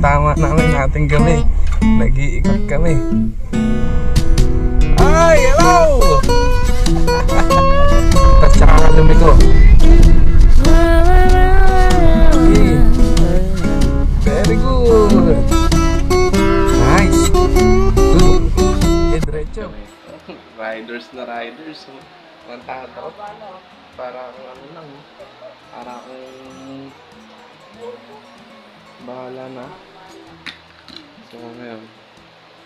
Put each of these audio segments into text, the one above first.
tama namin ating gabi. Nag-iikot kami. Ay, hello! Tapos tsaka lumiko. Okay. Very good. Nice. Good. Okay, diretso. Riders na riders. Mantado. Para akong ano lang. Para akong bahala na. So ngayon,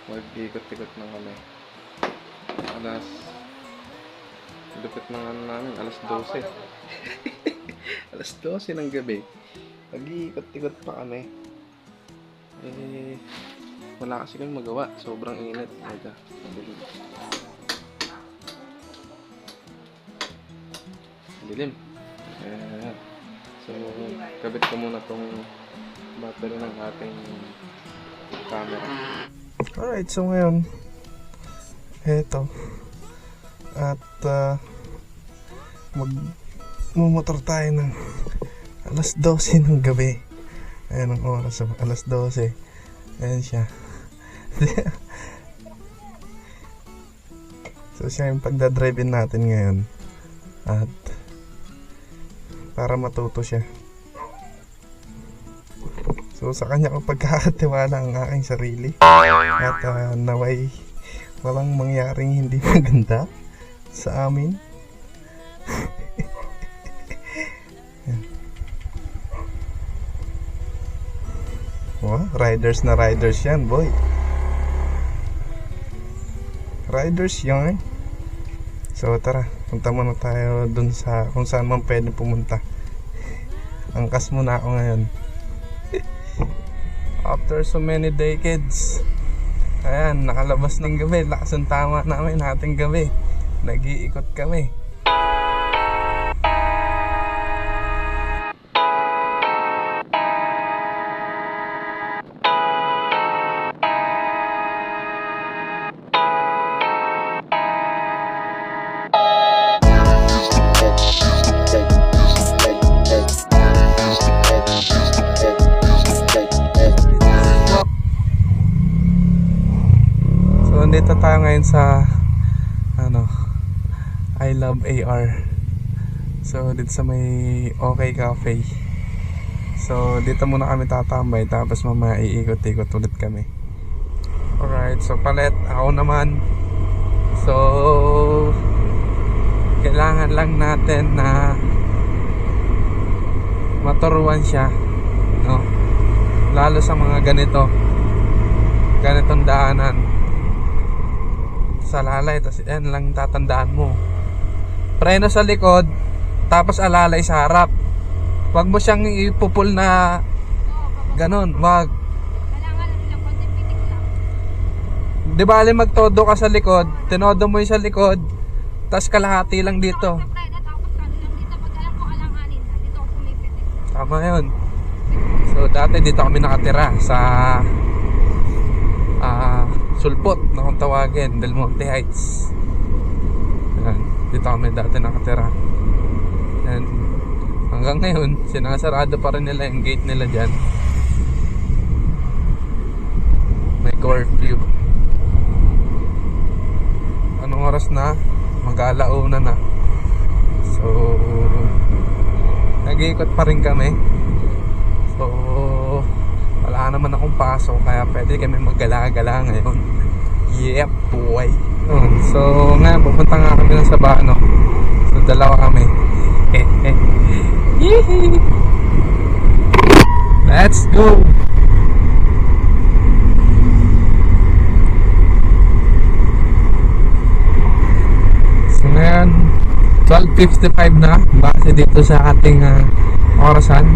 mag-ikot-ikot na kami. Lupit ng ano namin, alas 12. Alas 12 ng gabi. Mag-ikot-ikot pa kami. Wala kasi kami magawa. Sobrang init. Dilim. So, kabit ko muna tong battery ng ating camera. Alright, so ngayon eto at magmumotor tayo ng alas 12 ng gabi. Ayan ang oras, alas 12. Ayan siya. So siya yung pagdadrivein natin ngayon. At para matuto siya. So sa kanya ko pagkakatiwala ang aking sarili. At naway walang mangyaring hindi maganda sa amin. Wow, riders na riders yan, boy. Riders yan. So tara, punta muna tayo dun sa kung saan man pwede pumunta. Angkas muna ako ngayon. After so many decades, ayan, nakalabas ng gabi. Lakas ang tama namin ating gabi. Nag-iikot kami. Dito tayo ngayon sa I Love AR. So dito sa may OK Cafe. So dito muna kami tatambay, tapos mamaya iikot-ikot ulit kami. Alright, so palit ako naman. So kailangan lang natin na maturuan siya, no? Lalo sa mga ganitong daanan sa alalay. Tapos yan lang tatandaan mo, preno sa likod, tapos alalay sa harap. Wag mo siyang ipupul na ganon, wag. Di bali magtodo ka sa likod, tinodo mo yung sa likod, tapos kalahati lang dito. Tama yun. So dati dito kami nakatira sa Sulpot na kung tawagin, Del Monte Heights. Ayan, dito kami dati nakatira. And hanggang ngayon, sinasarado pa rin nila yung gate nila dyan. May curfew. Anong oras na? Mag-alauna na. So nag-iikot pa rin kami. So wala naman akong pasok, kaya pwede kami maggala-gala ngayon. Yep, boy. So ngayon pupunta nga kami sa Sabano. So dalawa kami. Let's go. So ngayon 12:55 na base dito sa ating orasan.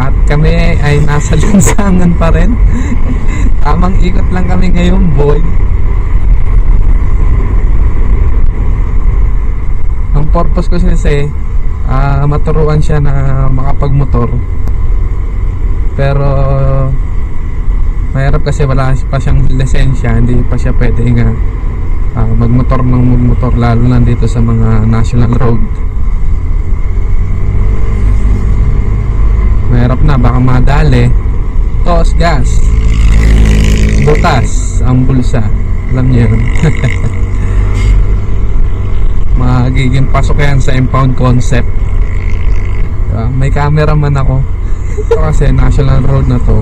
At kami ay nasa lansangan pa rin. Tamang ikot lang kami ngayon, boy. Ang purpose ko kasi maturuan siya na makapagmotor. Pero mahirap kasi wala pa siyang lisensya. Hindi pa siya pwede magmotor ng magmotor, lalo na dito sa mga national road. Mahirap na, baka madali. Toos gas. Butas ang bulsa. Alam niyo yun. Magiging pasok yan sa impound concept. May cameraman ako. Ito kasi national road na to.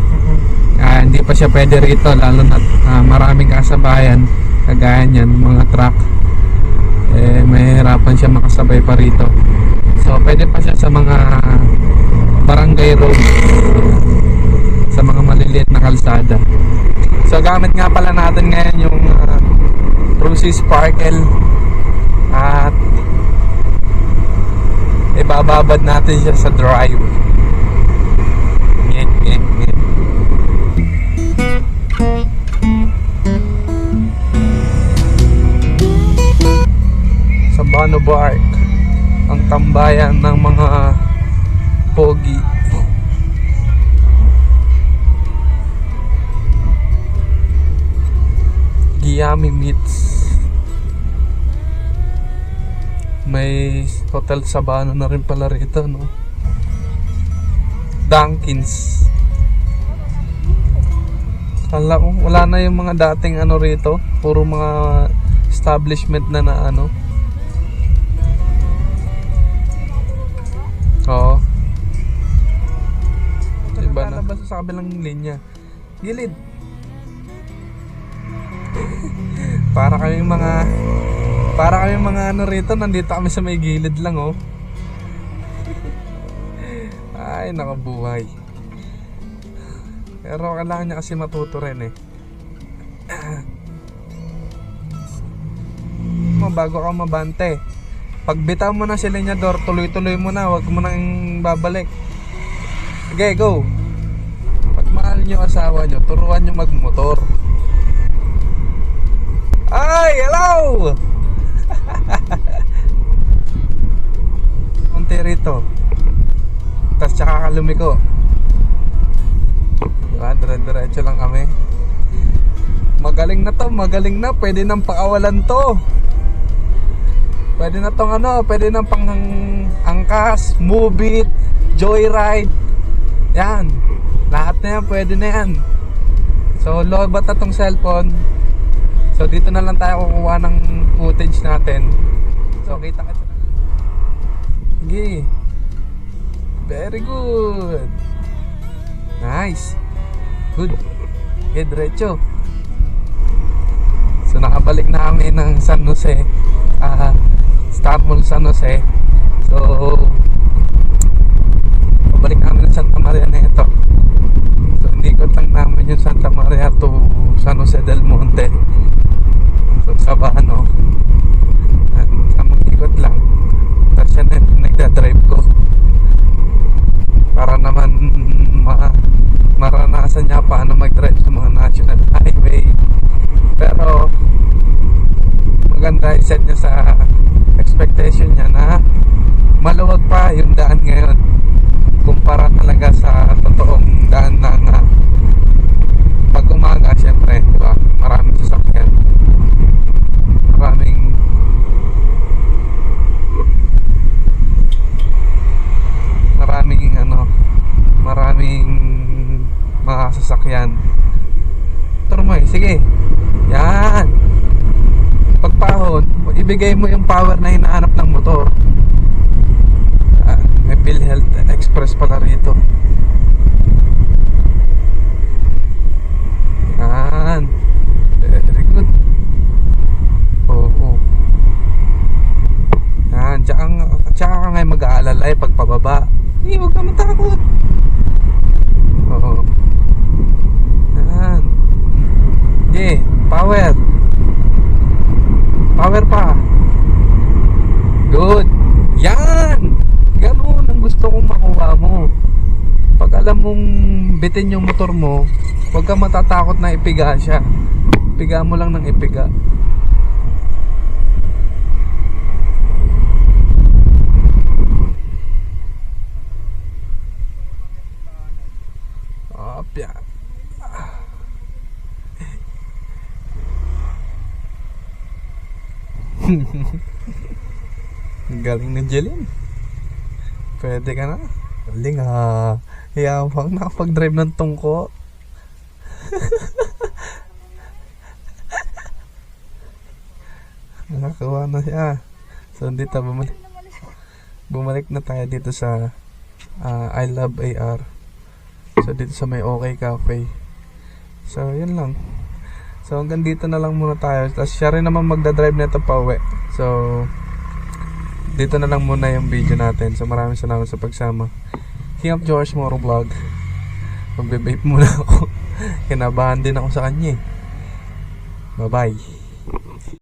Hindi pa siya pwede rito, lalo na maraming kasabayan kagaya niyan, mga truck. Mahirapan siya makasabay pa rito. So pwede pa siya sa mga barangay road, sa mga maliliit na kalsada. So gamit nga pala natin ngayon yung Rusi Sparkle at ibababad natin siya sa drive. Ngek, ngek, ngek. Sa Bano Bark, ang tambayan ng mga pogi. Giyami Meats. May hotel sa Bano na rin pala rito, no? Dunkins. Kala ko wala na yung mga dating ano rito, puro mga establishment na ano. Oo. Iba na. Basta sa kabilang linya. Gilid. Para kaming mga ano rito, nandito kami sa may gilid lang, oh. Ay, nakabuhay. Pero kailangan niya kasi matuto rin, eh. Bago ka mabante, pagbitaw mo na si Lenyador, tuloy-tuloy mo na, wag mo nang babalik. Okay, go. Pag mahal niyo asawa niyo, turuan niyo magmotor. Ay, hello! Konti rito. Tapos tsaka ka lumiko. Diba? Dire-diretso lang kami. Magaling na to, magaling na. Pwede nang pakawalan to. Pwede na tong ano, pwede nang pang angkas, move it, joyride. Yan. Lahat na yan, pwede na yan. So, lobat na tong cellphone. So, dito na lang tayo kukuha ng footage natin. So, kita ka. Sige. Very good. Nice. Good. Okay, diretso. So, nakabalik na kami ng San Jose. Star Mall San Jose. So, pabalik namin ng Santa Maria Neto. So, hindi ko lang namin yung Santa Maria to San Jose del Monte. So, sa Bano. Sa mag-ikot lang. Tapos yan yung nagdadrive ko. Para naman maranasan niya paano mag-drive sa mga national highway. Pero maganda i-set niya sa expectation niya na maluwag pa yung daan ngayon kumpara talaga sa totoong daan na pag umaga, syempre, diba? Maraming sasakyan, maraming mga sasakyan. Turmoy, sige. Yan. Pagpahon, ibigay mo yung power na hinahanap ng motor. May PhilHealth Express pala rito. Yan. Very good. Oo. Yan. Tsaka ka ngayon mag-aalala pagpababa. Huwag ka matakot. Oo. Yan. Okay, power. Power pa. Good. Yan. Ganun ang gusto kong makuha mo. Pag alam mong bitin yung motor mo, huwag ka matatakot na ipiga siya. Ipiga mo lang ng ipiga. Opya. Galing na Jelin. Pwede ka na. Galing ha. Yabang nakapag-drive ng tungko. Nakakawa na siya. So dito bumalik na tayo dito sa I Love AR. So dito sa may OK Cafe. So yun lang. So hanggang dito na lang muna tayo. Tapos siya rin naman magdadrive nito pa uwi. So dito na lang muna yung video natin. So maraming salamat sa pagsama. King of George Moro Vlog. Magbe-vape muna ako. Kinabahan din ako sa kanya eh. Bye bye.